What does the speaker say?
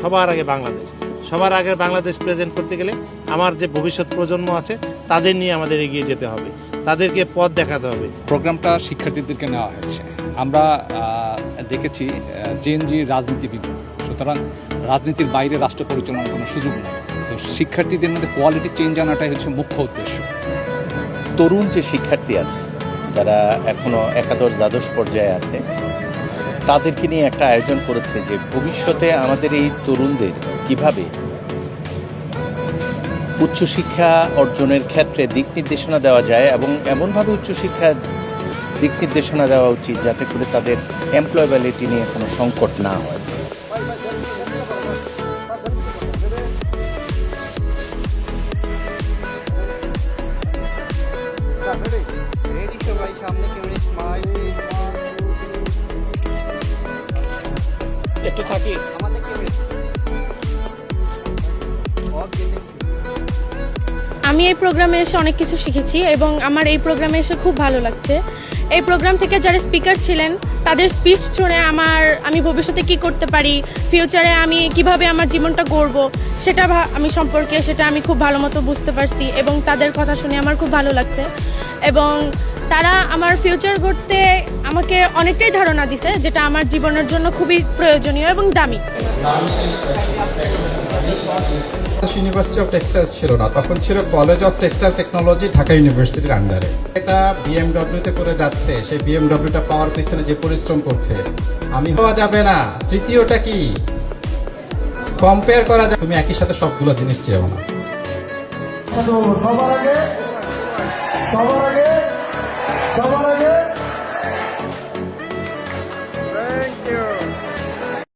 সবার আগে বাংলাদেশ, সবার আগে বাংলাদেশ প্রেজেন্ট করতে গেলে আমার যে ভবিষ্যৎ প্রজন্ম আছে তাদের নিয়ে আমাদের এগিয়ে যেতে হবে, তাদেরকে পথ দেখাতে হবে। প্রোগ্রামটা শিক্ষার্থীদেরকে নেওয়া হয়েছে। আমরা দেখেছি জেএনজি রাজনীতিবিদ, সুতরাং রাজনীতির বাইরে রাষ্ট্র পরিচালনার কোনো সুযোগ নেই। তো শিক্ষার্থীদের মধ্যে কোয়ালিটি চেঞ্জ আনাটাই হচ্ছে মুখ্য উদ্দেশ্য। তরুণ যে শিক্ষার্থী আছে যারা এখনও একাদশ দ্বাদশ পর্যায়ে আছে তাদেরকে নিয়ে একটা আয়োজন করেছে যে ভবিষ্যতে আমাদের এই তরুণদের কিভাবে উচ্চশিক্ষা অর্জনের ক্ষেত্রে দিক নির্দেশনা দেওয়া যায় এবং এমনভাবে উচ্চশিক্ষা দিক নির্দেশনা দেওয়া উচিত যাতে করে তাদের এমপ্লয়েবিলিটি নিয়ে কোনো সংকট না হয়। একটু থাকি আমি এই প্রোগ্রামে এসে অনেক কিছু শিখেছি এবং আমার এই প্রোগ্রামে এসে খুব ভালো লাগছে। এই প্রোগ্রাম থেকে যারা স্পিকার ছিলেন তাদের স্পিচ শুনে আমি ভবিষ্যতে কি করতে পারি, ফিউচারে আমি কিভাবে আমার জীবনটা গড়বো সেটা আমি খুব ভালো মতো বুঝতে পারছি এবং তাদের কথা শুনে আমার খুব ভালো লাগছে এবং তারা আমার ফিউচার গড়তে আমাকে অনেকটাই ধারণা দিছে, যেটা আমার জীবনের জন্য খুবই প্রয়োজনীয় এবং দামি। ইউনিভার্সিটি অফ টেক্সটাইলস ছিল না, তখন ছিল college of textile technology Dhaka ইউনিভার্সিটির আন্ডারে। এটা বিএমডব্লিউতে করে যাচ্ছে, সেই বিএমডব্লিউটা পাওয়ার পিছনে যে পরিশ্রম করছে আমি হওয়া যাবে না। তৃতীয়টা কি কম্পেয়ার করা যায়, তুমি একই সাথে সবগুলো জিনিস চেয়েও না। সবার আগে